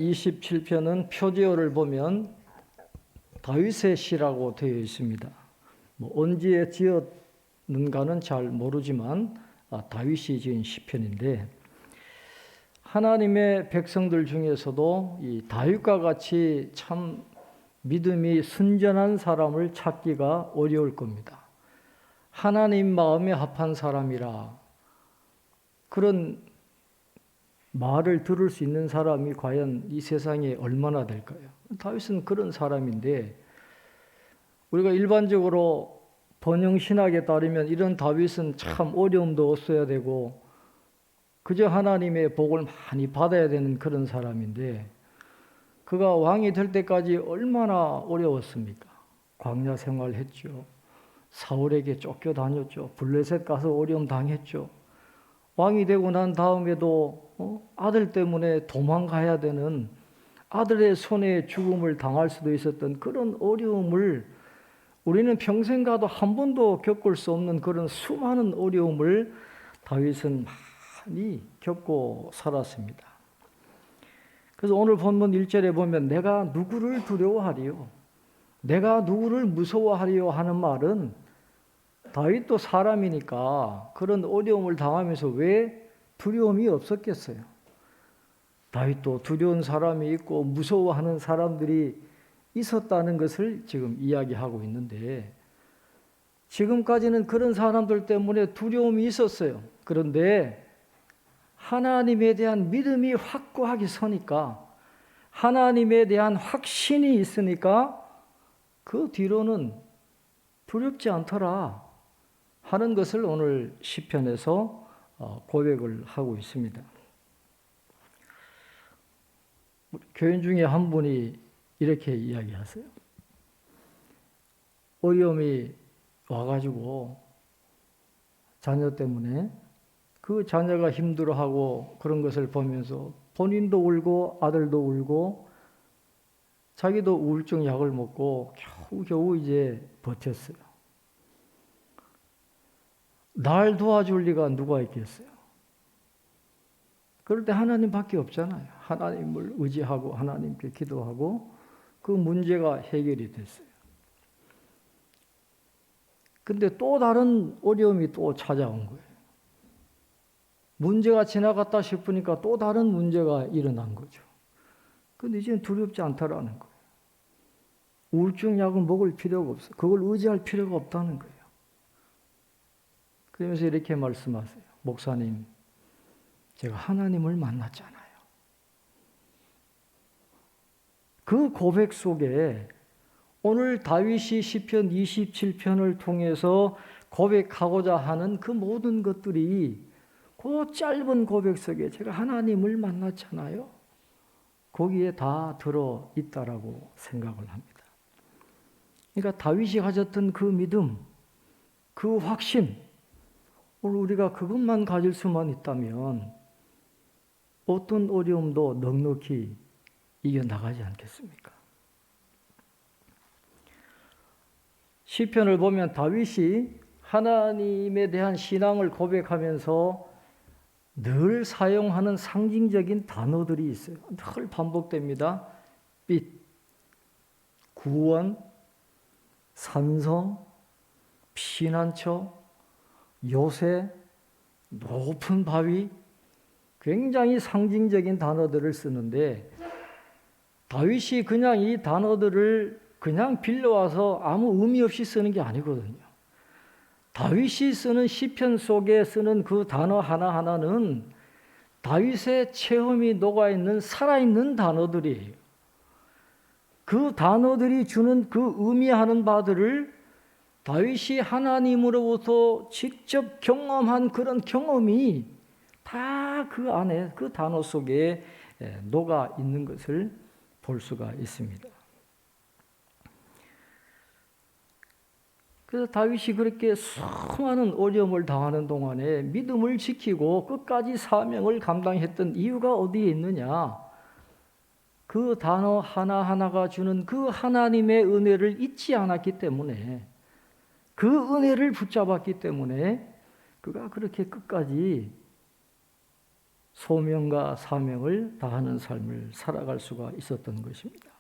27편은 표제어를 보면 다윗의 시라고 되어 있습니다. 언제 지었는가는 잘 모르지만 다윗이 지은 시편인데, 하나님의 백성들 중에서도 이 다윗과 같이 참 믿음이 순전한 사람을 찾기가 어려울 겁니다. 하나님 마음에 합한 사람이라, 그런 말을 들을 수 있는 사람이 과연 이 세상에 얼마나 될까요? 다윗은 그런 사람인데, 우리가 일반적으로 번영신학에 따르면 이런 다윗은 참 어려움도 없어야 되고 그저 하나님의 복을 많이 받아야 되는 그런 사람인데, 그가 왕이 될 때까지 얼마나 어려웠습니까? 광야 생활했죠. 사울에게 쫓겨다녔죠. 블레셋 가서 어려움 당했죠. 왕이 되고 난 다음에도 아들 때문에 도망가야 되는, 아들의 손에 죽음을 당할 수도 있었던 그런 어려움을 우리는 평생 가도 한 번도 겪을 수 없는 그런 수많은 어려움을 다윗은 많이 겪고 살았습니다. 그래서 오늘 본문 1절에 보면 내가 누구를 두려워하리요? 내가 누구를 무서워하리요? 하는 말은, 다윗도 사람이니까 그런 어려움을 당하면서 왜 두려움이 없었겠어요? 다윗도 두려운 사람이 있고 무서워하는 사람들이 있었다는 것을 지금 이야기하고 있는데, 지금까지는 그런 사람들 때문에 두려움이 있었어요. 그런데 하나님에 대한 믿음이 확고하게 서니까, 하나님에 대한 확신이 있으니까 그 뒤로는 두렵지 않더라 하는 것을 오늘 시편에서 고백을 하고 있습니다. 교인 중에 한 분이 이렇게 이야기하세요. 어려움이 와가지고 자녀 때문에 그 자녀가 힘들어하고 그런 것을 보면서 본인도 울고 아들도 울고 자기도 우울증 약을 먹고 겨우 이제 버텼어요. 날 도와줄 리가 누가 있겠어요? 그럴 때 하나님밖에 없잖아요. 하나님을 의지하고 하나님께 기도하고 그 문제가 해결이 됐어요. 근데 또 다른 어려움이 또 찾아온 거예요. 문제가 지나갔다 싶으니까 또 다른 문제가 일어난 거죠. 근데 이제는 두렵지 않다라는 거예요. 우울증 약을 먹을 필요가 없어요. 그걸 의지할 필요가 없다는 거예요. 그러면서 이렇게 말씀하세요. 목사님, 제가 하나님을 만났잖아요. 그 고백 속에 오늘 다윗이 시편 27편을 통해서 고백하고자 하는 그 모든 것들이 그 짧은 고백 속에 제가 하나님을 만났잖아요. 거기에 다 들어있다라고 생각을 합니다. 그러니까 다윗이 가졌던 그 믿음, 그 확신, 오늘 우리가 그것만 가질 수만 있다면 어떤 어려움도 넉넉히 이겨나가지 않겠습니까? 시편을 보면 다윗이 하나님에 대한 신앙을 고백하면서 늘 사용하는 상징적인 단어들이 있어요. 늘 반복됩니다. 빛, 구원, 산성, 피난처, 요새, 높은 바위, 굉장히 상징적인 단어들을 쓰는데, 다윗이 그냥 이 단어들을 그냥 빌려와서 아무 의미 없이 쓰는 게 아니거든요. 다윗이 쓰는 시편 속에 쓰는 그 단어 하나하나는 다윗의 체험이 녹아있는 살아있는 단어들이에요. 그 단어들이 주는 그 의미하는 바들을 다윗이 하나님으로부터 직접 경험한 그런 경험이 다 그 안에 그 단어 속에 녹아 있는 것을 볼 수가 있습니다. 그래서 다윗이 그렇게 수많은 어려움을 당하는 동안에 믿음을 지키고 끝까지 사명을 감당했던 이유가 어디에 있느냐? 그 단어 하나하나가 주는 그 하나님의 은혜를 잊지 않았기 때문에, 그 은혜를 붙잡았기 때문에 그가 그렇게 끝까지 소명과 사명을 다하는 삶을 살아갈 수가 있었던 것입니다.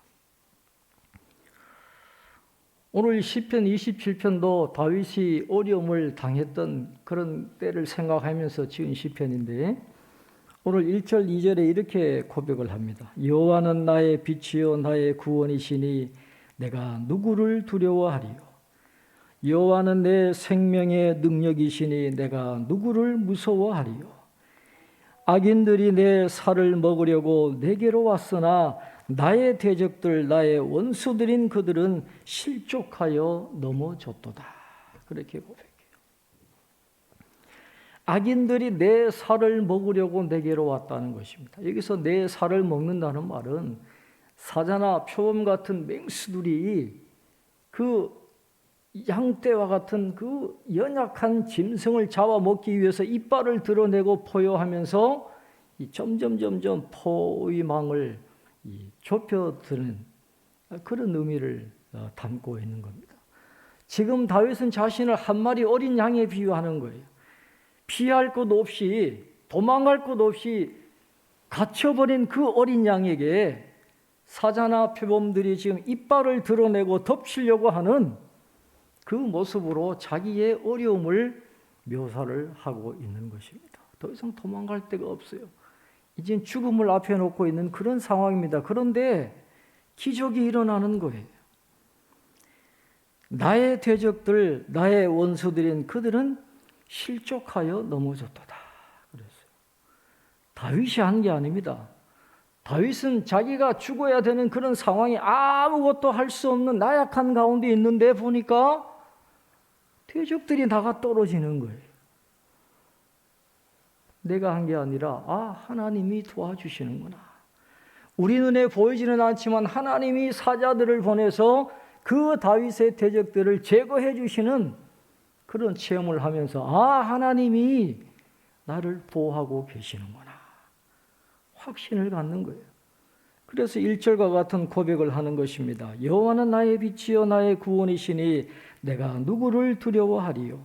오늘 시편 27편도 다윗이 어려움을 당했던 그런 때를 생각하면서 지은 시편인데 오늘 1절 2절에 이렇게 고백을 합니다. 여호와는 나의 빛이요 나의 구원이시니 내가 누구를 두려워하리요. 여호와는 내 생명의 능력이시니 내가 누구를 무서워하리요. 악인들이 내 살을 먹으려고 내게로 왔으나 나의 대적들 나의 원수들인 그들은 실족하여 넘어졌도다. 그렇게 고백해요. 악인들이 내 살을 먹으려고 내게로 왔다는 것입니다. 여기서 내 살을 먹는다는 말은 사자나 표범 같은 맹수들이 그 양떼와 같은 그 연약한 짐승을 잡아먹기 위해서 이빨을 드러내고 포효하면서 점점 포위망을 좁혀드는 그런 의미를 담고 있는 겁니다. 지금 다윗은 자신을 한 마리 어린 양에 비유하는 거예요. 피할 곳 없이 도망갈 곳 없이 갇혀버린 그 어린 양에게 사자나 표범들이 지금 이빨을 드러내고 덮치려고 하는 그 모습으로 자기의 어려움을 묘사를 하고 있는 것입니다. 더 이상 도망갈 데가 없어요. 이제 죽음을 앞에 놓고 있는 그런 상황입니다. 그런데 기적이 일어나는 거예요. 나의 대적들, 나의 원수들인 그들은 실족하여 넘어졌도다. 그랬어요. 다윗이 한 게 아닙니다. 다윗은 자기가 죽어야 되는 그런 상황이 아무것도 할 수 없는 나약한 가운데 있는데 보니까 대적들이 나가 떨어지는 거예요. 내가 한 게 아니라 하나님이 도와주시는구나. 우리 눈에 보이지는 않지만 하나님이 사자들을 보내서 그 다윗의 대적들을 제거해 주시는 그런 체험을 하면서 하나님이 나를 보호하고 계시는구나. 확신을 갖는 거예요. 그래서 1절과 같은 고백을 하는 것입니다. 여호와는 나의 빛이요 나의 구원이시니 내가 누구를 두려워하리요.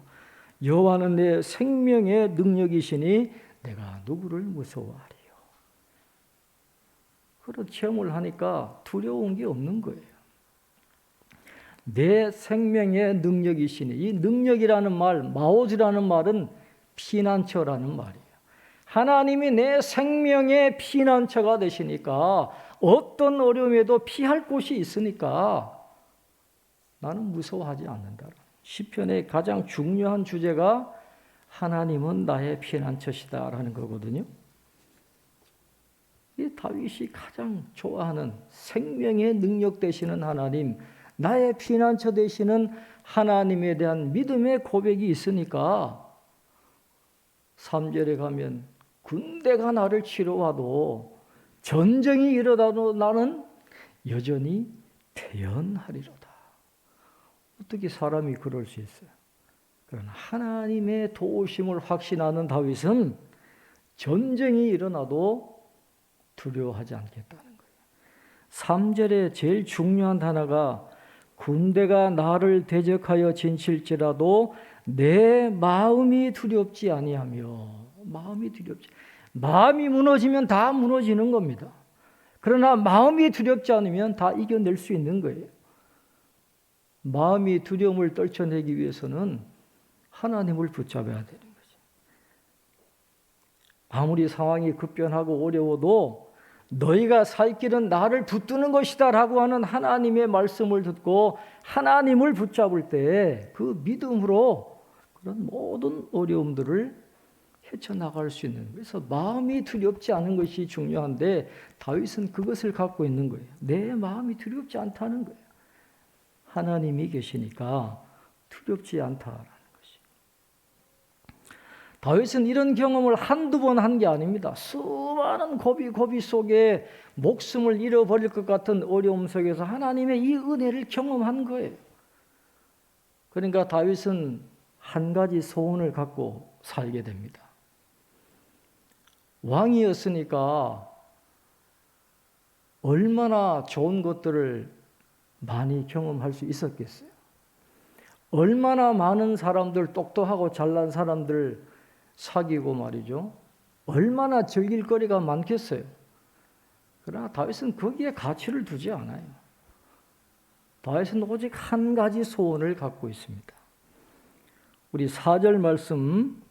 여호와는 내 생명의 능력이시니 내가 누구를 무서워하리요. 그런 체험을 하니까 두려운 게 없는 거예요. 내 생명의 능력이시니, 이 능력이라는 말, 마오즈라는 말은 피난처라는 말이에요. 하나님이 내 생명의 피난처가 되시니까 어떤 어려움에도 피할 곳이 있으니까 나는 무서워하지 않는다. 시편의 가장 중요한 주제가 하나님은 나의 피난처시다라는 거거든요. 이 다윗이 가장 좋아하는 생명의 능력 되시는 하나님, 나의 피난처 되시는 하나님에 대한 믿음의 고백이 있으니까 3절에 가면 군대가 나를 치러 와도 전쟁이 일어나도 나는 여전히 태연하리로다. 어떻게 사람이 그럴 수 있어요? 그러나 하나님의 도우심을 확신하는 다윗은 전쟁이 일어나도 두려워하지 않겠다는 거예요. 3절에 제일 중요한 단어가 군대가 나를 대적하여 진칠지라도 내 마음이 두렵지 아니하며, 마음이 두렵지. 마음이 무너지면 다 무너지는 겁니다. 그러나 마음이 두렵지 않으면 다 이겨낼 수 있는 거예요. 마음이 두려움을 떨쳐내기 위해서는 하나님을 붙잡아야 되는 거죠. 아무리 상황이 급변하고 어려워도 너희가 살 길은 나를 붙드는 것이다 라고 하는 하나님의 말씀을 듣고 하나님을 붙잡을 때 그 믿음으로 그런 모든 어려움들을 헤쳐나갈 수 있는, 그래서 마음이 두렵지 않은 것이 중요한데 다윗은 그것을 갖고 있는 거예요. 내 마음이 두렵지 않다는 거예요. 하나님이 계시니까 두렵지 않다라는 것이. 다윗은 이런 경험을 한두 번 한 게 아닙니다. 수많은 고비 속에 목숨을 잃어버릴 것 같은 어려움 속에서 하나님의 이 은혜를 경험한 거예요. 그러니까 다윗은 한 가지 소원을 갖고 살게 됩니다. 왕이었으니까 얼마나 좋은 것들을 많이 경험할 수 있었겠어요. 얼마나 많은 사람들, 똑똑하고 잘난 사람들 사귀고 말이죠. 얼마나 즐길 거리가 많겠어요. 그러나 다윗은 거기에 가치를 두지 않아요. 다윗은 오직 한 가지 소원을 갖고 있습니다. 우리 4절 말씀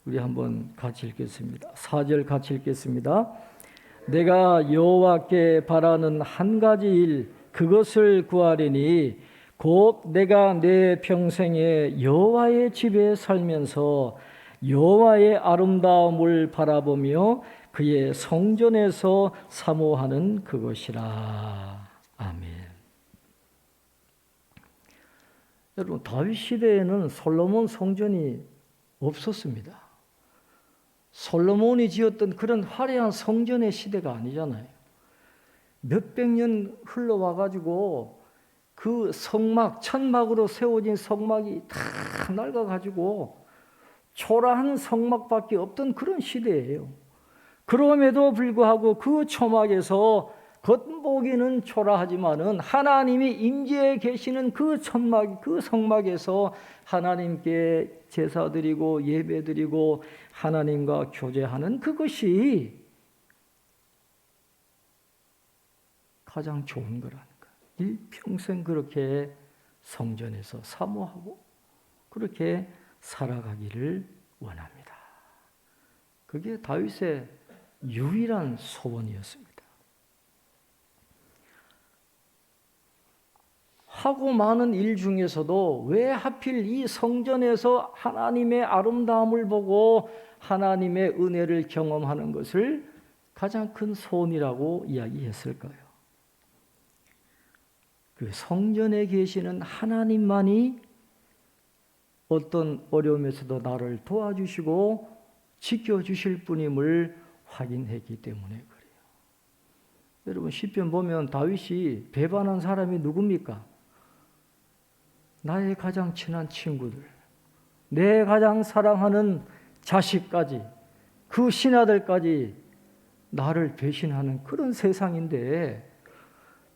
우리 한번 같이 읽겠습니다. 4절 같이 읽겠습니다. 내가 여호와께 바라는 한 가지 일 그것을 구하리니 곧 내가 내 평생에 여호와의 집에 살면서 여호와의 아름다움을 바라보며 그의 성전에서 사모하는 그것이라. 아멘. 여러분, 다윗 시대에는 솔로몬 성전이 없었습니다. 솔로몬이 지었던 그런 화려한 성전의 시대가 아니잖아요. 몇백 년 흘러와가지고 그 성막, 천막으로 세워진 성막이 다 낡아가지고 초라한 성막밖에 없던 그런 시대예요. 그럼에도 불구하고 그 초막에서 겉보기는 초라하지만은 하나님이 임재해 계시는 그 천막, 그 성막에서 하나님께 제사드리고 예배드리고 하나님과 교제하는 그것이 가장 좋은 거라는 거예요. 일평생 그렇게 성전에서 사모하고 그렇게 살아가기를 원합니다. 그게 다윗의 유일한 소원이었습니다. 하고 많은 일 중에서도 왜 하필 이 성전에서 하나님의 아름다움을 보고 하나님의 은혜를 경험하는 것을 가장 큰 소원이라고 이야기했을까요? 그 성전에 계시는 하나님만이 어떤 어려움에서도 나를 도와주시고 지켜주실 분임을 확인했기 때문에 그래요. 여러분 시편 보면 다윗이 배반한 사람이 누굽니까? 나의 가장 친한 친구들, 내 가장 사랑하는 자식까지, 그 신하들까지 나를 배신하는 그런 세상인데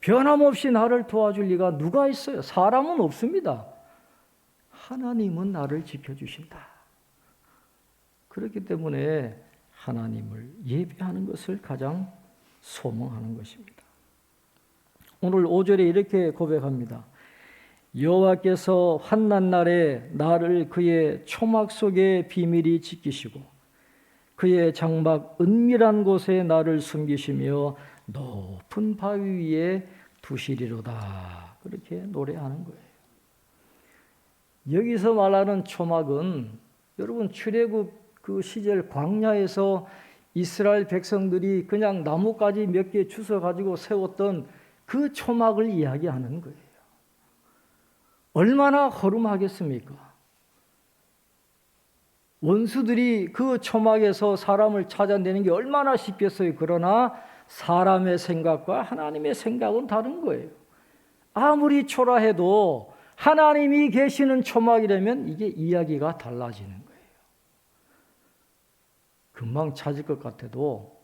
변함없이 나를 도와줄 리가 누가 있어요? 사람은 없습니다. 하나님은 나를 지켜주신다. 그렇기 때문에 하나님을 예배하는 것을 가장 소망하는 것입니다. 오늘 5절에 이렇게 고백합니다. 여호와께서 환난 날에 나를 그의 초막 속에 비밀히 지키시고 그의 장막 은밀한 곳에 나를 숨기시며 높은 바위 위에 두시리로다. 그렇게 노래하는 거예요. 여기서 말하는 초막은 여러분 출애굽 그 시절 광야에서 이스라엘 백성들이 그냥 나뭇가지 몇 개 주워 가지고 세웠던 그 초막을 이야기하는 거예요. 얼마나 허름하겠습니까? 원수들이 그 초막에서 사람을 찾아내는 게 얼마나 쉽겠어요. 그러나 사람의 생각과 하나님의 생각은 다른 거예요. 아무리 초라해도 하나님이 계시는 초막이라면 이게 이야기가 달라지는 거예요. 금방 찾을 것 같아도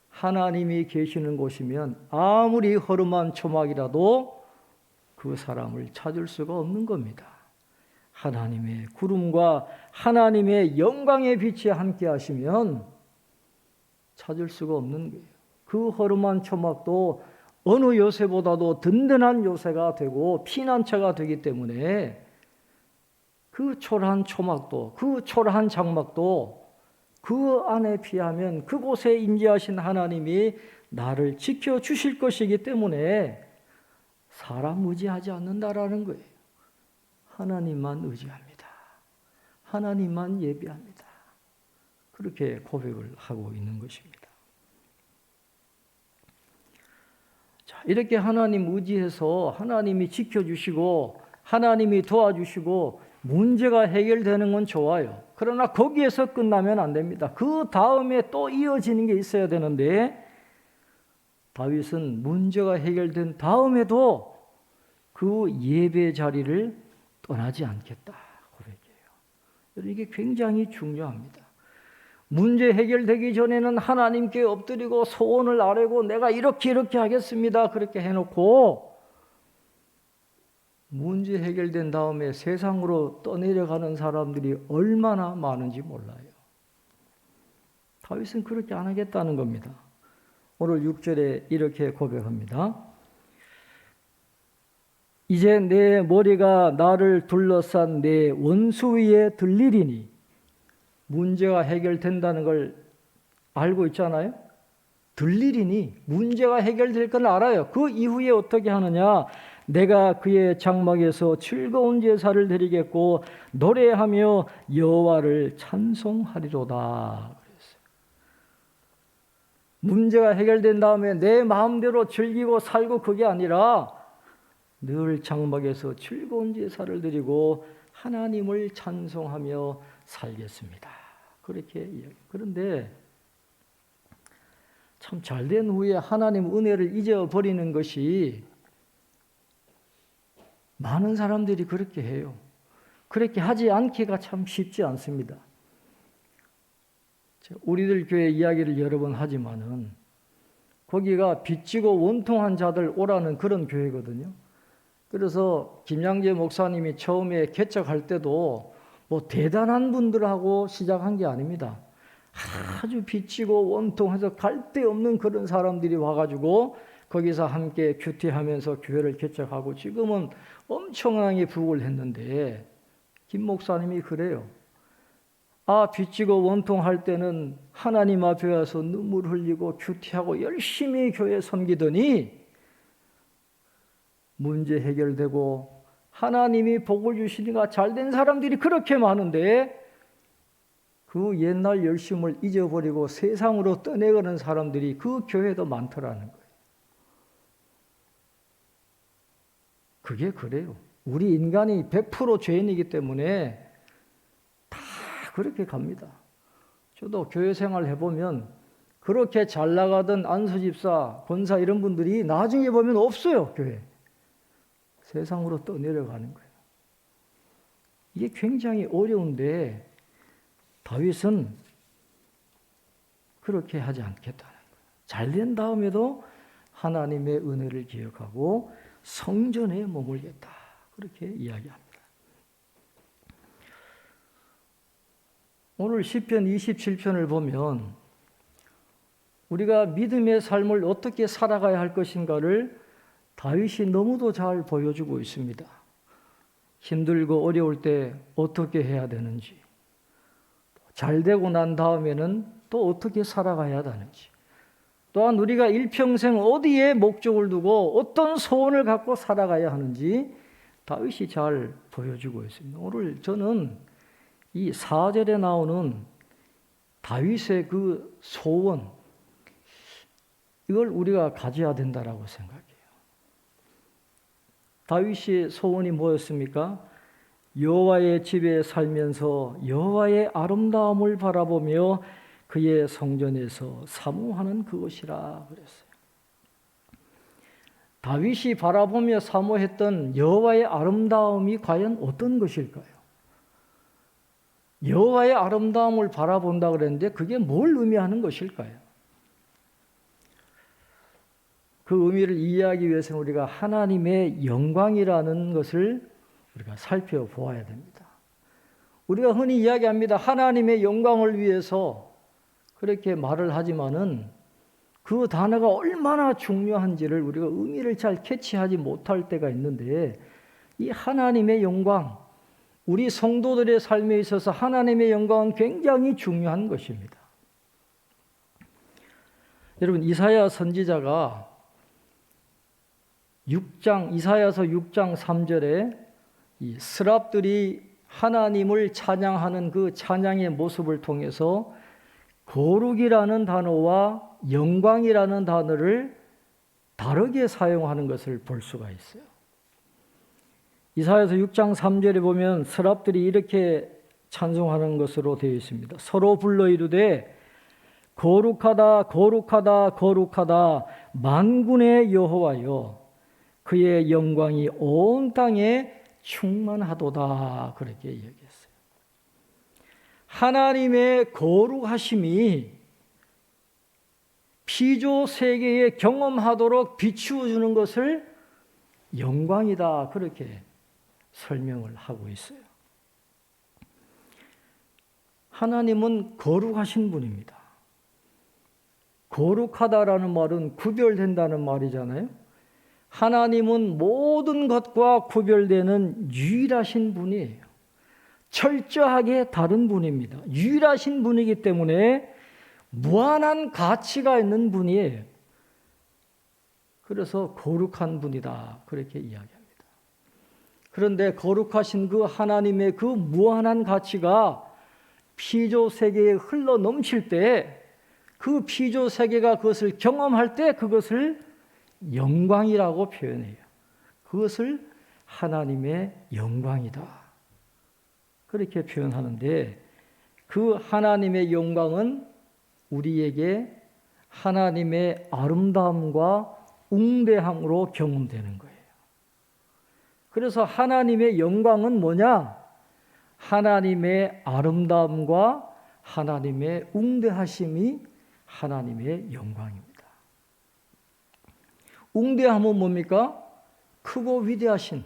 하나님이 계시는 곳이면 아무리 허름한 초막이라도 그 사람을 찾을 수가 없는 겁니다. 하나님의 구름과 하나님의 영광의 빛이 함께 하시면 찾을 수가 없는 거예요. 그 허름한 초막도 어느 요새보다도 든든한 요새가 되고 피난처가 되기 때문에 그 초라한 초막도 그 초라한 장막도 그 안에 피하면 그곳에 임재하신 하나님이 나를 지켜주실 것이기 때문에 사람 의지하지 않는다라는 거예요. 하나님만 의지합니다. 하나님만 예배합니다. 그렇게 고백을 하고 있는 것입니다. 자, 이렇게 하나님 의지해서 하나님이 지켜주시고 하나님이 도와주시고 문제가 해결되는 건 좋아요. 그러나 거기에서 끝나면 안 됩니다. 그 다음에 또 이어지는 게 있어야 되는데 다윗은 문제가 해결된 다음에도 그 예배 자리를 떠나지 않겠다 고백해요. 이게 굉장히 중요합니다. 문제 해결되기 전에는 하나님께 엎드리고 소원을 아뢰고 내가 이렇게 하겠습니다. 그렇게 해놓고 문제 해결된 다음에 세상으로 떠내려가는 사람들이 얼마나 많은지 몰라요. 다윗은 그렇게 안 하겠다는 겁니다. 오늘 6절에 이렇게 고백합니다. 이제 내 머리가 나를 둘러싼 내 원수 위에 들리리니, 문제가 해결된다는 걸 알고 있잖아요. 들리리니 문제가 해결될 건 알아요. 그 이후에 어떻게 하느냐? 내가 그의 장막에서 즐거운 제사를 드리겠고 노래하며 여호와를 찬송하리로다. 그랬어요. 문제가 해결된 다음에 내 마음대로 즐기고 살고 그게 아니라 늘 장막에서 즐거운 제사를 드리고 하나님을 찬송하며 살겠습니다. 그렇게 이야기해요. 그런데 참 잘된 후에 하나님 은혜를 잊어버리는 것이 많은 사람들이 그렇게 해요. 그렇게 하지 않기가 참 쉽지 않습니다. 우리들 교회 이야기를 여러 번 하지만은 거기가 빚지고 원통한 자들 오라는 그런 교회거든요. 그래서 김양재 목사님이 처음에 개척할 때도 뭐 대단한 분들하고 시작한 게 아닙니다. 아주 빚지고 원통해서 갈 데 없는 그런 사람들이 와가지고 거기서 함께 큐티하면서 교회를 개척하고 지금은 엄청나게 부흥을 했는데 김 목사님이 그래요. 빚지고 원통할 때는 하나님 앞에 와서 눈물 흘리고 큐티하고 열심히 교회 섬기더니 문제 해결되고 하나님이 복을 주시니까 잘된 사람들이 그렇게 많은데 그 옛날 열심을 잊어버리고 세상으로 떠내가는 사람들이 그 교회도 많더라는 거예요. 그게 그래요. 우리 인간이 100% 죄인이기 때문에 다 그렇게 갑니다. 저도 교회 생활 해보면 그렇게 잘 나가던 안수집사, 권사 이런 분들이 나중에 보면 없어요, 교회. 세상으로 떠내려가는 거예요. 이게 굉장히 어려운데 다윗은 그렇게 하지 않겠다는 거예요. 잘된 다음에도 하나님의 은혜를 기억하고 성전에 머물겠다. 그렇게 이야기합니다. 오늘 시편 27편을 보면 우리가 믿음의 삶을 어떻게 살아가야 할 것인가를 다윗이 너무도 잘 보여주고 있습니다. 힘들고 어려울 때 어떻게 해야 되는지, 잘 되고 난 다음에는 또 어떻게 살아가야 하는지, 또한 우리가 일평생 어디에 목적을 두고 어떤 소원을 갖고 살아가야 하는지 다윗이 잘 보여주고 있습니다. 오늘 저는 이 4절에 나오는 다윗의 그 소원, 이걸 우리가 가져야 된다라고 생각해요. 다윗의 소원이 뭐였습니까? 여호와의 집에 살면서 여호와의 아름다움을 바라보며 그의 성전에서 사모하는 그것이라 그랬어요. 다윗이 바라보며 사모했던 여호와의 아름다움이 과연 어떤 것일까요? 여호와의 아름다움을 바라본다 그랬는데 그게 뭘 의미하는 것일까요? 그 의미를 이해하기 위해서는 우리가 하나님의 영광이라는 것을 우리가 살펴보아야 됩니다. 우리가 흔히 이야기합니다. 하나님의 영광을 위해서 그렇게 말을 하지만은 그 단어가 얼마나 중요한지를 우리가 의미를 잘 캐치하지 못할 때가 있는데 이 하나님의 영광, 우리 성도들의 삶에 있어서 하나님의 영광은 굉장히 중요한 것입니다. 여러분, 이사야 선지자가 이사야서 6장 3절에 이 스랍들이 하나님을 찬양하는 그 찬양의 모습을 통해서 거룩이라는 단어와 영광이라는 단어를 다르게 사용하는 것을 볼 수가 있어요. 이사야서 6장 3절에 보면 스랍들이 이렇게 찬송하는 것으로 되어 있습니다. 서로 불러 이르되 거룩하다 거룩하다 거룩하다 만군의 여호와여 그의 영광이 온 땅에 충만하도다. 그렇게 얘기했어요. 하나님의 거룩하심이 피조 세계에 경험하도록 비추어 주는 것을 영광이다. 그렇게 설명을 하고 있어요. 하나님은 거룩하신 분입니다. 거룩하다라는 말은 구별된다는 말이잖아요. 하나님은 모든 것과 구별되는 유일하신 분이에요. 철저하게 다른 분입니다. 유일하신 분이기 때문에 무한한 가치가 있는 분이에요. 그래서 거룩한 분이다, 그렇게 이야기합니다. 그런데 거룩하신 그 하나님의 그 무한한 가치가 피조 세계에 흘러 넘칠 때, 그 피조 세계가 그것을 경험할 때 그것을 영광이라고 표현해요. 그것을 하나님의 영광이다, 그렇게 표현하는데, 그 하나님의 영광은 우리에게 하나님의 아름다움과 웅대함으로 경험되는 거예요. 그래서 하나님의 영광은 뭐냐? 하나님의 아름다움과 하나님의 웅대하심이 하나님의 영광입니다. 웅대함은 뭡니까? 크고 위대하신,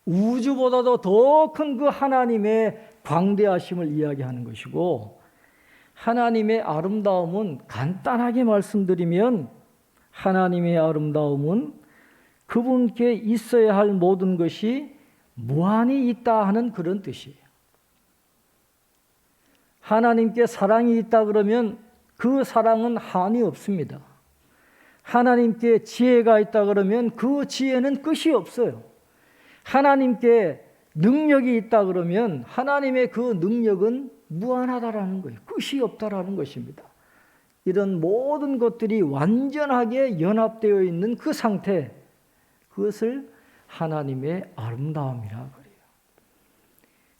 우주보다도 더 큰 그 하나님의 광대하심을 이야기하는 것이고, 하나님의 아름다움은 간단하게 말씀드리면, 하나님의 아름다움은 그분께 있어야 할 모든 것이 무한히 있다 하는 그런 뜻이에요. 하나님께 사랑이 있다 그러면 그 사랑은 한이 없습니다. 하나님께 지혜가 있다 그러면 그 지혜는 끝이 없어요. 하나님께 능력이 있다 그러면 하나님의 그 능력은 무한하다라는 거예요. 끝이 없다라는 것입니다. 이런 모든 것들이 완전하게 연합되어 있는 그 상태, 그것을 하나님의 아름다움이라 그래요.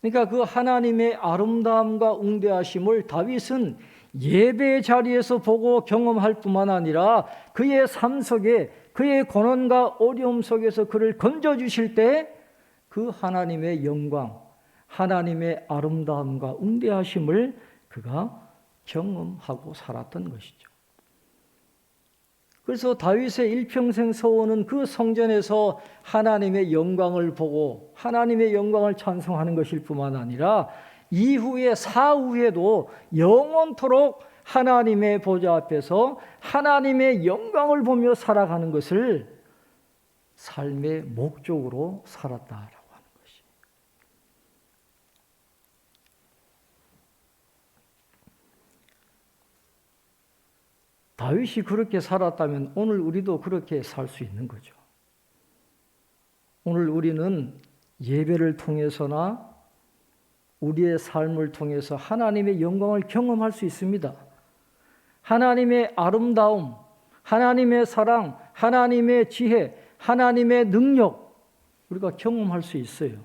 그러니까 그 하나님의 아름다움과 웅대하심을 다윗은 예배 자리에서 보고 경험할 뿐만 아니라 그의 삶 속에, 그의 고난과 어려움 속에서 그를 건져주실 때 그 하나님의 영광, 하나님의 아름다움과 웅대하심을 그가 경험하고 살았던 것이죠. 그래서 다윗의 일평생 서원은 그 성전에서 하나님의 영광을 보고 하나님의 영광을 찬송하는 것일 뿐만 아니라 이후에 사후에도 영원토록 하나님의 보좌 앞에서 하나님의 영광을 보며 살아가는 것을 삶의 목적으로 살았다라고 하는 것이. 다윗이 그렇게 살았다면 오늘 우리도 그렇게 살 수 있는 거죠. 오늘 우리는 예배를 통해서나 우리의 삶을 통해서 하나님의 영광을 경험할 수 있습니다. 하나님의 아름다움, 하나님의 사랑, 하나님의 지혜, 하나님의 능력, 우리가 경험할 수 있어요.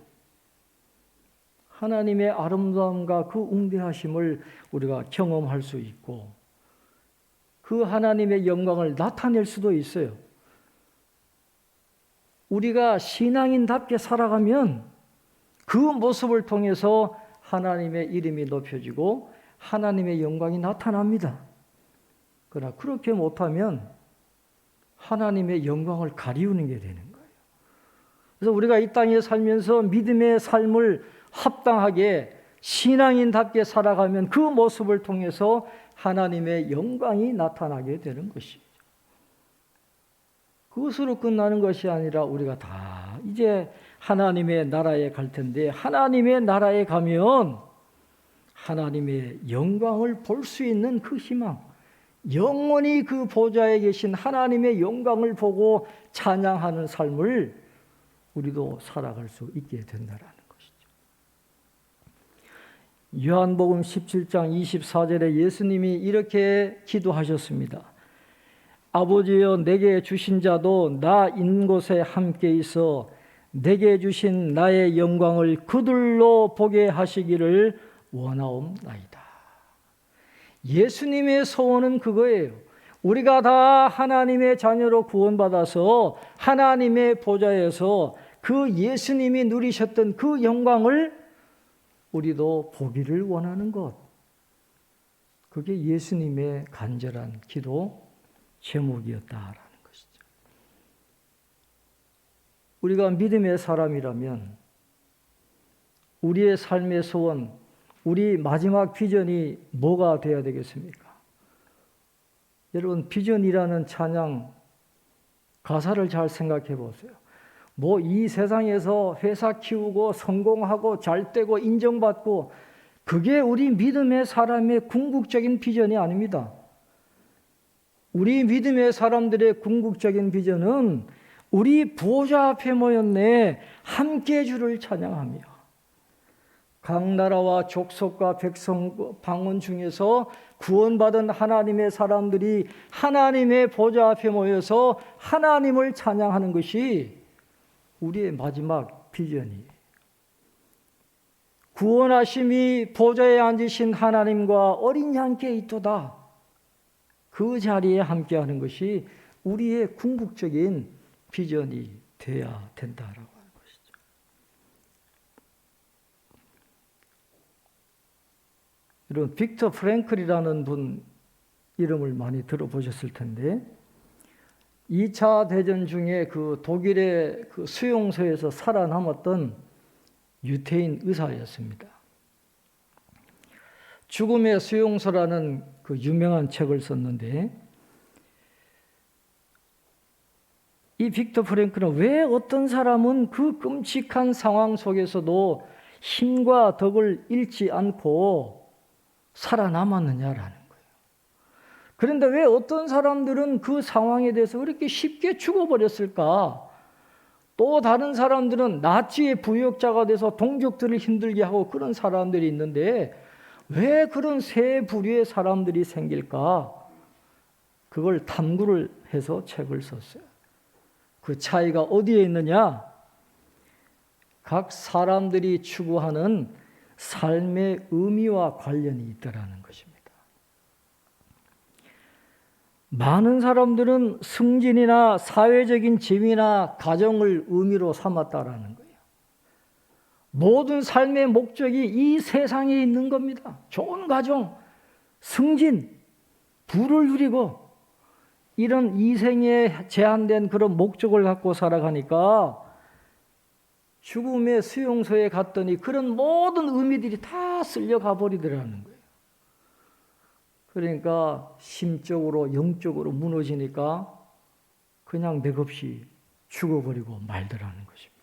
하나님의 아름다움과 그 웅대하심을 우리가 경험할 수 있고, 그 하나님의 영광을 나타낼 수도 있어요. 우리가 신앙인답게 살아가면 그 모습을 통해서 하나님의 이름이 높여지고 하나님의 영광이 나타납니다. 그러나 그렇게 못하면 하나님의 영광을 가리우는 게 되는 거예요. 그래서 우리가 이 땅에 살면서 믿음의 삶을 합당하게 신앙인답게 살아가면 그 모습을 통해서 하나님의 영광이 나타나게 되는 것이죠. 그것으로 끝나는 것이 아니라 우리가 다 이제 하나님의 나라에 갈 텐데, 하나님의 나라에 가면 하나님의 영광을 볼 수 있는 그 희망, 영원히 그 보좌에 계신 하나님의 영광을 보고 찬양하는 삶을 우리도 살아갈 수 있게 된다라는 것이죠. 요한복음 17장 24절에 예수님이 이렇게 기도하셨습니다. 아버지여, 내게 주신 자도 나 있는 곳에 함께 있어 내게 주신 나의 영광을 그들로 보게 하시기를 원하옵나이다. 예수님의 소원은 그거예요. 우리가 다 하나님의 자녀로 구원받아서 하나님의 보좌에서 그 예수님이 누리셨던 그 영광을 우리도 보기를 원하는 것. 그게 예수님의 간절한 기도 제목이었다라는 것이죠. 우리가 믿음의 사람이라면 우리의 삶의 소원, 우리 마지막 비전이 뭐가 되어야 되겠습니까? 여러분, 비전이라는 찬양 가사를 잘 생각해 보세요. 뭐 이 세상에서 회사 키우고 성공하고 잘 되고 인정받고, 그게 우리 믿음의 사람의 궁극적인 비전이 아닙니다. 우리 믿음의 사람들의 궁극적인 비전은 우리 보좌 앞에 모였네 함께 주를 찬양하며, 각 나라와 족속과 백성 방언 중에서 구원받은 하나님의 사람들이 하나님의 보좌 앞에 모여서 하나님을 찬양하는 것이 우리의 마지막 비전이에요. 구원하심이 보좌에 앉으신 하나님과 어린 양 함께 있도다. 그 자리에 함께하는 것이 우리의 궁극적인 비전이 되어야 된다라고 하는 것이죠. 여러분, 빅터 프랭클이라는 분 이름을 많이 들어보셨을 텐데, 2차 대전 중에 그 독일의 그 수용소에서 살아남았던 유태인 의사였습니다. 죽음의 수용소라는 그 유명한 책을 썼는데, 이 빅터 프랭클은 왜 어떤 사람은 그 끔찍한 상황 속에서도 힘과 덕을 잃지 않고 살아남았느냐라는 거예요. 그런데 왜 어떤 사람들은 그 상황에 대해서 그렇게 쉽게 죽어버렸을까? 또 다른 사람들은 나치의 부역자가 돼서 동족들을 힘들게 하고 그런 사람들이 있는데, 왜 그런 세 부류의 사람들이 생길까? 그걸 탐구를 해서 책을 썼어요. 그 차이가 어디에 있느냐? 각 사람들이 추구하는 삶의 의미와 관련이 있다라는 것입니다. 많은 사람들은 승진이나 사회적인 지위나 가정을 의미로 삼았다라는 거예요. 모든 삶의 목적이 이 세상에 있는 겁니다. 좋은 가정, 승진, 부를 누리고, 이런 이생에 제한된 그런 목적을 갖고 살아가니까 죽음의 수용소에 갔더니 그런 모든 의미들이 다 쓸려가 버리더라는 거예요. 그러니까 심적으로 영적으로 무너지니까 그냥 맥없이 죽어버리고 말더라는 것입니다.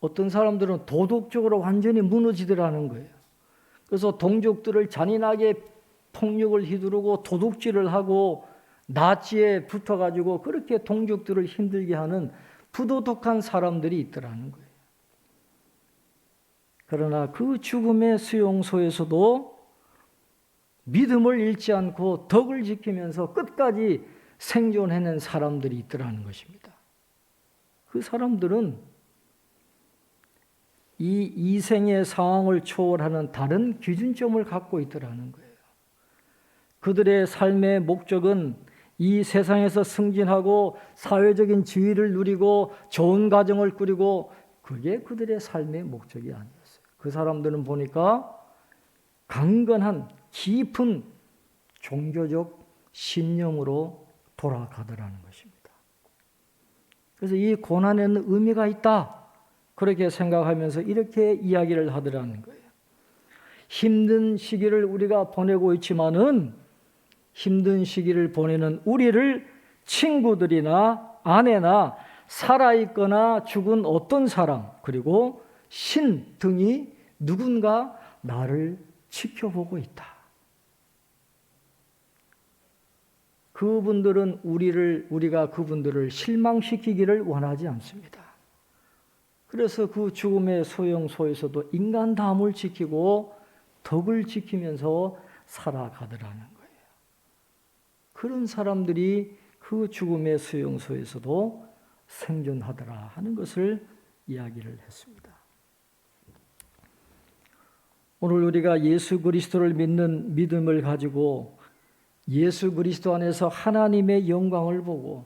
어떤 사람들은 도덕적으로 완전히 무너지더라는 거예요. 그래서 동족들을 잔인하게 폭력을 휘두르고 도둑질을 하고 나치에 붙어가지고 그렇게 동족들을 힘들게 하는 부도덕한 사람들이 있더라는 거예요. 그러나 그 죽음의 수용소에서도 믿음을 잃지 않고 덕을 지키면서 끝까지 생존해낸 사람들이 있더라는 것입니다. 그 사람들은 이 이생의 상황을 초월하는 다른 기준점을 갖고 있더라는 거예요. 그들의 삶의 목적은 이 세상에서 승진하고 사회적인 지위를 누리고 좋은 가정을 꾸리고, 그게 그들의 삶의 목적이 아니었어요. 그 사람들은 보니까 강건한 깊은 종교적 신념으로 돌아가더라는 것입니다. 그래서 이 고난에는 의미가 있다, 그렇게 생각하면서 이렇게 이야기를 하더라는 거예요. 힘든 시기를 우리가 보내고 있지만은 힘든 시기를 보내는 우리를 친구들이나 아내나 살아있거나 죽은 어떤 사람, 그리고 신 등이 누군가 나를 지켜보고 있다. 그분들은 우리가 그분들을 실망시키기를 원하지 않습니다. 그래서 그 죽음의 소용소에서도 인간다움을 지키고 덕을 지키면서 살아가더라는 거예요. 그런 사람들이 그 죽음의 수용소에서도 생존하더라 하는 것을 이야기를 했습니다. 오늘 우리가 예수 그리스도를 믿는 믿음을 가지고 예수 그리스도 안에서 하나님의 영광을 보고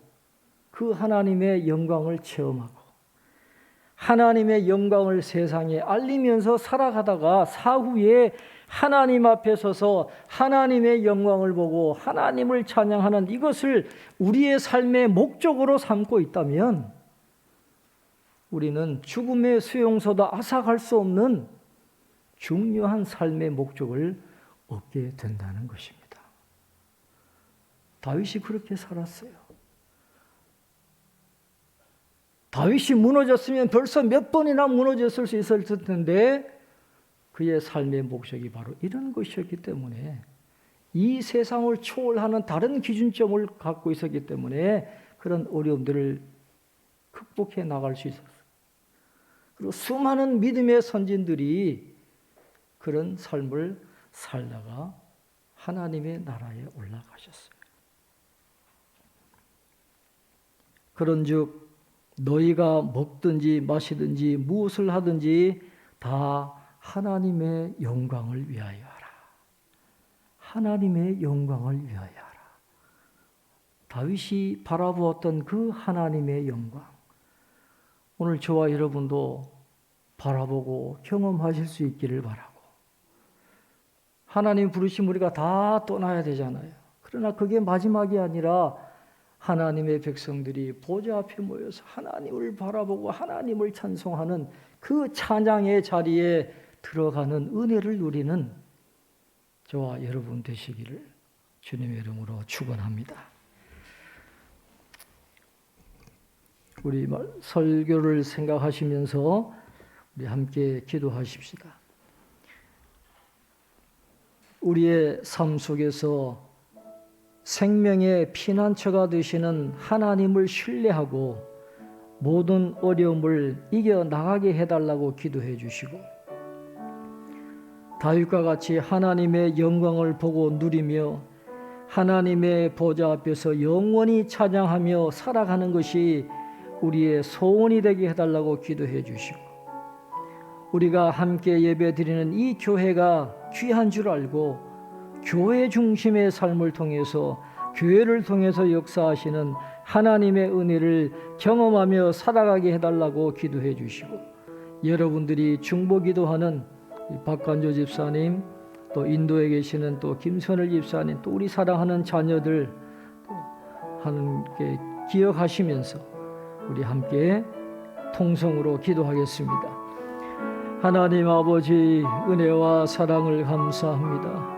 그 하나님의 영광을 체험하고 하나님의 영광을 세상에 알리면서 살아가다가 사후에 하나님 앞에 서서 하나님의 영광을 보고 하나님을 찬양하는 이것을 우리의 삶의 목적으로 삼고 있다면 우리는 죽음의 수용소도 앗아갈 수 없는 중요한 삶의 목적을 얻게 된다는 것입니다. 다윗이 그렇게 살았어요. 다윗이 무너졌으면 벌써 몇 번이나 무너졌을 수 있었을 텐데 그의 삶의 목적이 바로 이런 것이었기 때문에, 이 세상을 초월하는 다른 기준점을 갖고 있었기 때문에 그런 어려움들을 극복해 나갈 수 있었어요. 그리고 수많은 믿음의 선진들이 그런 삶을 살다가 하나님의 나라에 올라가셨어요. 그런즉 너희가 먹든지 마시든지 무엇을 하든지 다 하나님의 영광을 위하여 하라. 하나님의 영광을 위하여 하라. 다윗이 바라보았던 그 하나님의 영광, 오늘 저와 여러분도 바라보고 경험하실 수 있기를 바라고, 하나님 부르심 우리가 다 떠나야 되잖아요. 그러나 그게 마지막이 아니라 하나님의 백성들이 보좌 앞에 모여서 하나님을 바라보고 하나님을 찬송하는 그 찬양의 자리에 들어가는 은혜를 누리는 저와 여러분 되시기를 주님의 이름으로 축원합니다. 우리 설교를 생각하시면서 우리 함께 기도하십시다. 우리의 삶 속에서 생명의 피난처가 되시는 하나님을 신뢰하고 모든 어려움을 이겨나가게 해달라고 기도해 주시고, 다윗과 같이 하나님의 영광을 보고 누리며 하나님의 보좌 앞에서 영원히 찬양하며 살아가는 것이 우리의 소원이 되게 해달라고 기도해 주시고, 우리가 함께 예배드리는 이 교회가 귀한 줄 알고 교회 중심의 삶을 통해서, 교회를 통해서 역사하시는 하나님의 은혜를 경험하며 살아가게 해달라고 기도해 주시고, 여러분들이 중보기도하는 박관조 집사님, 또 인도에 계시는 또 김선을 집사님, 또 우리 사랑하는 자녀들 함께 기억하시면서 우리 함께 통성으로 기도하겠습니다. 하나님 아버지, 은혜와 사랑을 감사합니다.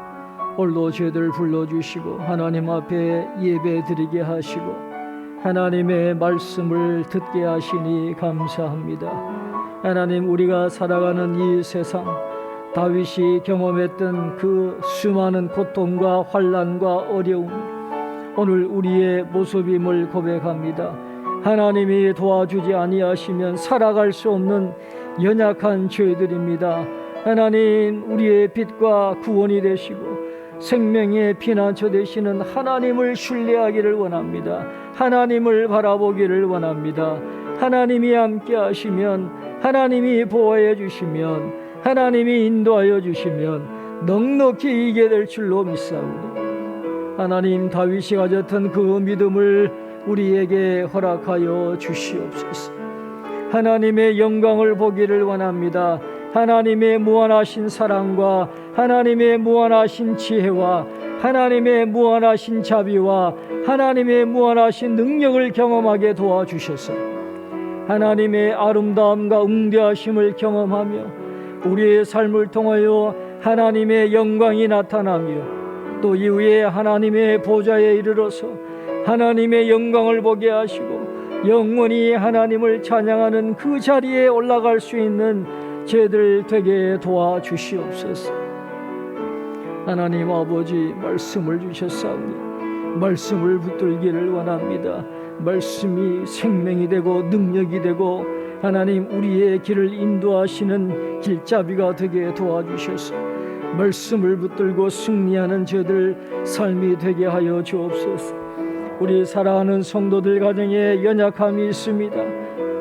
오늘도 저희들 불러주시고 하나님 앞에 예배드리게 하시고 하나님의 말씀을 듣게 하시니 감사합니다. 하나님, 우리가 살아가는 이 세상, 다윗이 경험했던 그 수많은 고통과 환난과 어려움, 오늘 우리의 모습임을 고백합니다. 하나님이 도와주지 아니하시면 살아갈 수 없는 연약한 저희들입니다. 하나님, 우리의 빛과 구원이 되시고 생명의 피난처 되시는 하나님을 신뢰하기를 원합니다. 하나님을 바라보기를 원합니다. 하나님이 함께 하시면, 하나님이 보호해 주시면, 하나님이 인도하여 주시면 넉넉히 이기게 될 줄로 믿사오니, 하나님, 다윗이 가졌던 그 믿음을 우리에게 허락하여 주시옵소서. 하나님의 영광을 보기를 원합니다. 하나님의 무한하신 사랑과 하나님의 무한하신 지혜와 하나님의 무한하신 자비와 하나님의 무한하신 능력을 경험하게 도와주셔서 하나님의 아름다움과 응대하심을 경험하며 우리의 삶을 통하여 하나님의 영광이 나타나며 또 이후에 하나님의 보좌에 이르러서 하나님의 영광을 보게 하시고 영원히 하나님을 찬양하는 그 자리에 올라갈 수 있는 저희들 되게 도와주시옵소서. 하나님 아버지, 말씀을 주셨사오니 말씀을 붙들기를 원합니다. 말씀이 생명이 되고 능력이 되고 하나님, 우리의 길을 인도하시는 길잡이가 되게 도와주셔서 말씀을 붙들고 승리하는 저희들 삶이 되게 하여 주옵소서. 우리 사랑하는 성도들 가정에 연약함이 있습니다.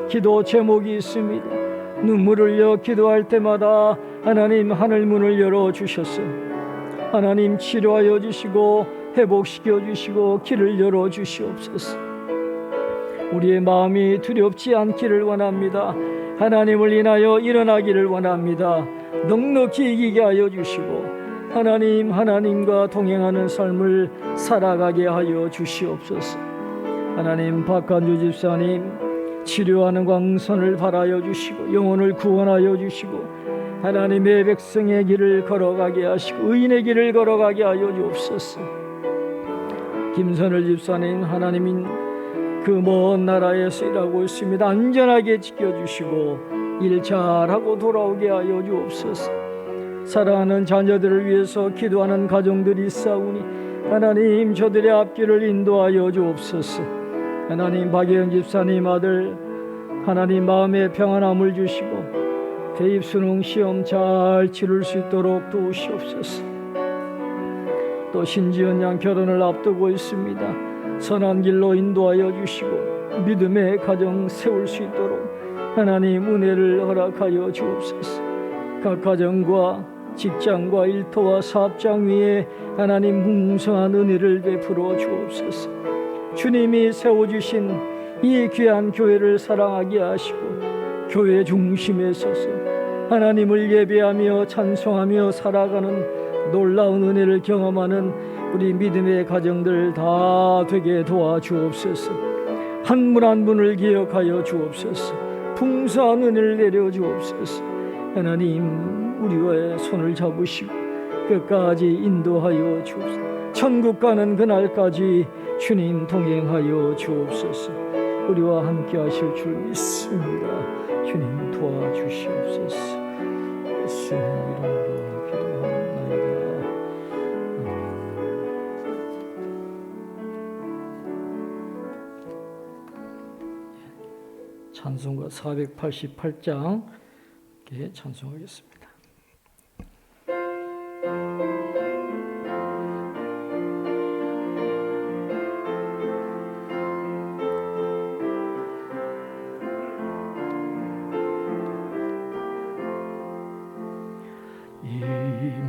기도 제목이 있습니다. 눈물을 흘려 기도할 때마다 하나님 하늘문을 열어주셔서 하나님 치료하여 주시고 회복시켜 주시고 길을 열어주시옵소서. 우리의 마음이 두렵지 않기를 원합니다. 하나님을 인하여 일어나기를 원합니다. 넉넉히 이기게 하여 주시고 하나님, 하나님과 동행하는 삶을 살아가게 하여 주시옵소서. 하나님, 박한주 집사님 치료하는 광선을 발하여 주시고 영혼을 구원하여 주시고 하나님의 백성의 길을 걸어가게 하시고 의인의 길을 걸어가게 하여 주옵소서. 김선을 집사님, 하나님인 그 먼 나라에서 일하고 있습니다. 안전하게 지켜주시고 일 잘하고 돌아오게 하여 주옵소서. 사랑하는 자녀들을 위해서 기도하는 가정들이 있사오니 하나님 저들의 앞길을 인도하여 주옵소서. 하나님 박예은 집사님 아들 하나님 마음의 평안함을 주시고 대입 수능 시험 잘 치를 수 있도록 도우시옵소서. 또 신지연 양 결혼을 앞두고 있습니다. 선한 길로 인도하여 주시고 믿음의 가정 세울 수 있도록 하나님 은혜를 허락하여 주옵소서. 각 가정과 직장과 일터와 사업장 위에 하나님 풍성한 은혜를 베풀어 주옵소서. 주님이 세워주신 이 귀한 교회를 사랑하게 하시고 교회 중심에 서서 하나님을 예배하며 찬송하며 살아가는 놀라운 은혜를 경험하는 우리 믿음의 가정들 다 되게 도와주옵소서. 한 분 한 분을 기억하여 주옵소서. 풍성한 은혜를 내려 주옵소서. 하나님 우리와의 손을 잡으시고 끝까지 인도하여 주옵소서. 천국 가는 그날까지 주님 동행하여 주옵소서. 우리와 함께 하실 줄 믿습니다. 주님 도와주시옵소서. 예수님 이름으로 기도합니다. 찬송가 488장 찬송하겠습니다. 이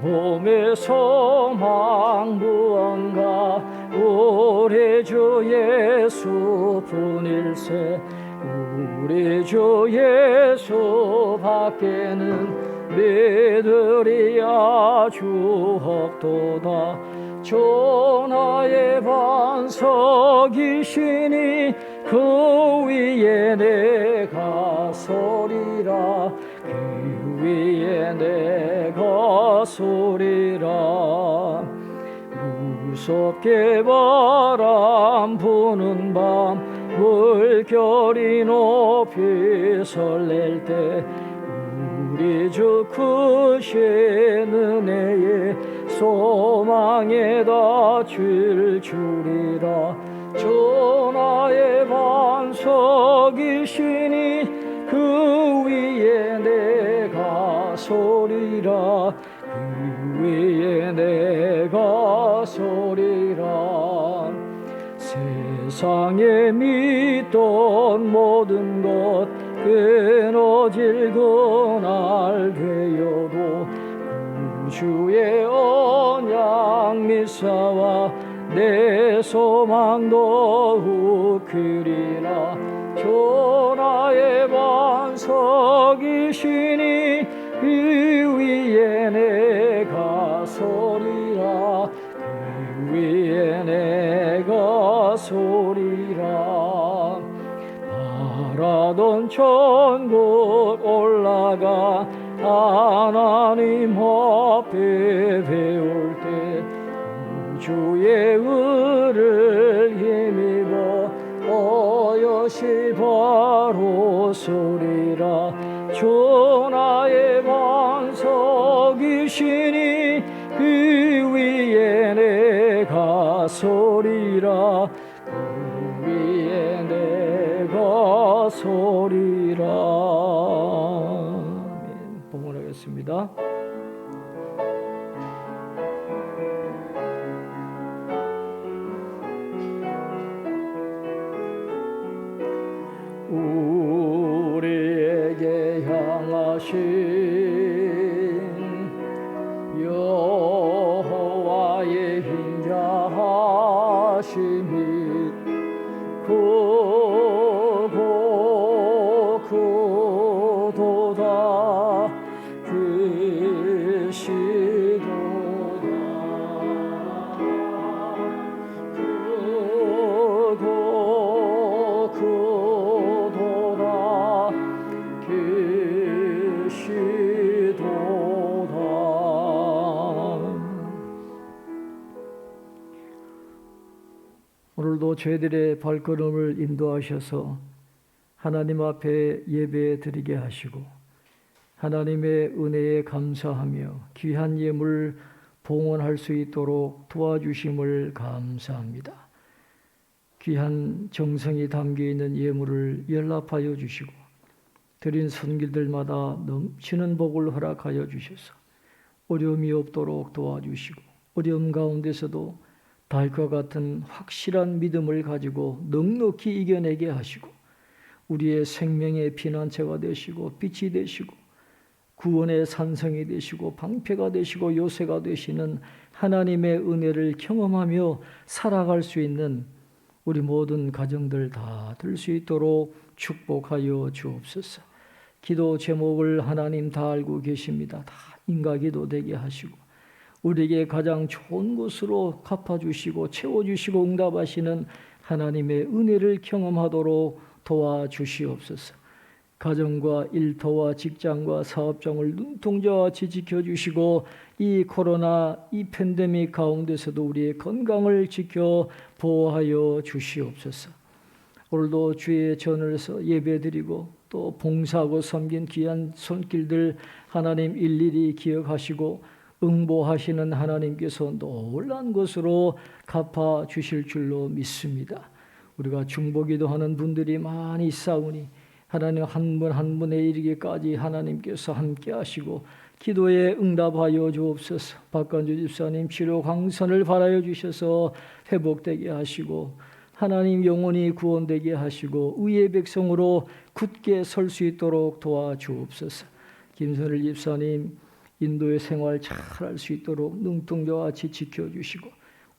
몸의 소망 무언가 우리 주 예수 분일세. 우리 주 예수 밖에는 믿으리야 주옵도다. 전하의 반석이시니 그 위에 내가 서리라. 그 위에 내가 서리라. 무섭게 바람 부는 밤 물결이 높이 설렐 때 우리 주 크신 은혜에 소망에다 줄주리라. 전하의 반석이시니 그 위에 내가 서리라. 그 위에 내가 서리라. 세상에 믿던 모든 것 끊어질 그날 되어도 구주의 언약 미사와 내 소망 더욱 크리라. 전하의 반석이시니 그 위에 내가 서리라. 그 위에 내가 서리라. 바라던 천국 올라가 하나님 앞에 배울 때 주의 의를 힘입어 어여시 바로 서리라. 전하의 반석이시니 그 위에 내가 서리라. 그 위에 내가 서리라. 봉헌하겠습니다. 우리에게 향하신 여호와의 인자하심이 크고 크도다. 계시도다. 크고 크도다. 계시도다. 저희들의 발걸음을 인도하셔서 하나님 앞에 예배 드리게 하시고 하나님의 은혜에 감사하며 귀한 예물 봉헌할 수 있도록 도와주심을 감사합니다. 귀한 정성이 담겨있는 예물을 연락하여 주시고 드린 손길들마다 넘치는 복을 허락하여 주셔서 어려움이 없도록 도와주시고 어려움 가운데서도 달과 같은 확실한 믿음을 가지고 넉넉히 이겨내게 하시고 우리의 생명의 피난처가 되시고 빛이 되시고 구원의 산성이 되시고 방패가 되시고 요새가 되시는 하나님의 은혜를 경험하며 살아갈 수 있는 우리 모든 가정들 다 될 수 있도록 축복하여 주옵소서. 기도 제목을 하나님 다 알고 계십니다. 다 인가기도 되게 하시고 우리에게 가장 좋은 곳으로 갚아주시고 채워주시고 응답하시는 하나님의 은혜를 경험하도록 도와주시옵소서. 가정과 일터와 직장과 사업장을 눈동자와 같이 지켜주시고 이 코로나 이 팬데믹 가운데서도 우리의 건강을 지켜 보호하여 주시옵소서. 오늘도 주의 전을서 예배드리고 또 봉사하고 섬긴 귀한 손길들 하나님 일일이 기억하시고 응보하시는 하나님께서 놀란 것으로 갚아주실 줄로 믿습니다. 우리가 중보기도 하는 분들이 많이 있사오니 하나님 한 분 한 분에 이르기까지 하나님께서 함께 하시고 기도에 응답하여 주옵소서. 박간주 집사님 치료 강선을 바라여 주셔서 회복되게 하시고 하나님 영혼이 구원되게 하시고 의의 백성으로 굳게 설 수 있도록 도와주옵소서. 김선일 집사님 인도의 생활 잘 할 수 있도록 눈동자와 같이 지켜주시고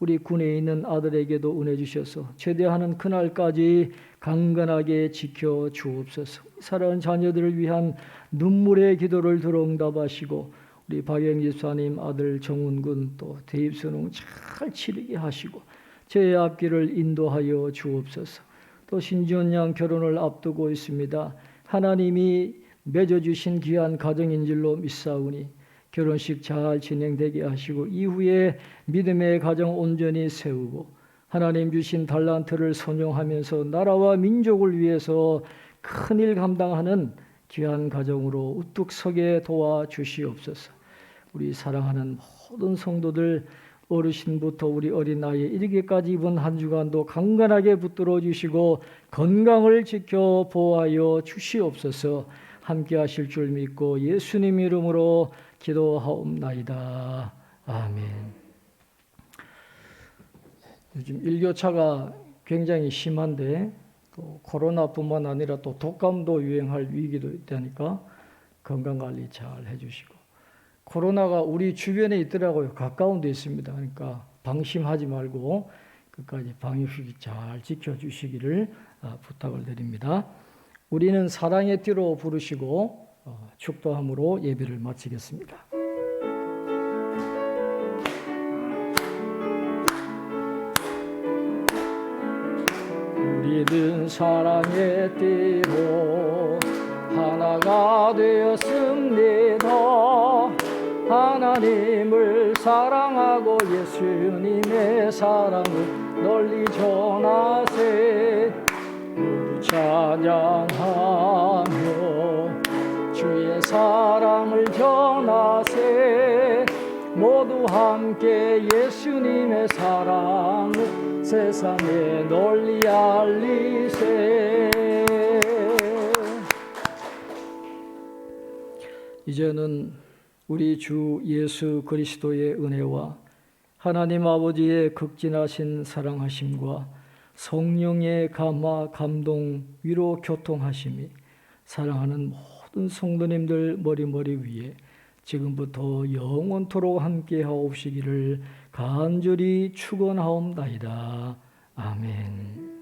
우리 군에 있는 아들에게도 은혜 주셔서 제대하는 그날까지 강건하게 지켜주옵소서. 사랑하는 자녀들을 위한 눈물의 기도를 들어 응답하시고 우리 박영 집사님 아들 정훈군 또 대입수능 잘 치르게 하시고 제 앞길을 인도하여 주옵소서. 또 신지원 양 결혼을 앞두고 있습니다. 하나님이 맺어주신 귀한 가정인 줄로 믿사오니 결혼식 잘 진행되게 하시고 이후에 믿음의 가정 온전히 세우고 하나님 주신 달란트를 선용하면서 나라와 민족을 위해서 큰일 감당하는 귀한 가정으로 우뚝 서게 도와주시옵소서. 우리 사랑하는 모든 성도들 어르신부터 우리 어린아이에 이르기까지 이번 한 주간도 강건하게 붙들어 주시고 건강을 지켜 보호하여 주시옵소서. 함께 하실 줄 믿고 예수님 이름으로 기도하옵나이다. 아멘. 요즘 일교차가 굉장히 심한데 또 코로나뿐만 아니라 또 독감도 유행할 위기도 있다니까 건강관리 잘 해주시고 코로나가 우리 주변에 있더라고요. 가까운 데 있습니다. 그러니까 방심하지 말고 끝까지 방역수칙 잘 지켜주시기를 부탁을 드립니다. 우리는 사랑의 띠로 부르시고 축도함으로 예배를 마치겠습니다. 우리는 사랑의 띠로 하나가 되었습니다. 하나님을 사랑하고 예수님의 사랑을 널리 전하세. 모두 찬양하며 주의 사랑을 전하세. 모두 함께 예수님의 사랑을 세상에 널리 알리세. 이제는 우리 주 예수 그리스도의 은혜와 하나님 아버지의 극진하신 사랑하심과 성령의 감화, 감동, 위로, 교통하심이 사랑하는 모든 성도님들 머리 위에 지금부터 영원토록 함께 하옵시기를 간절히 축원하옵나이다. 아멘.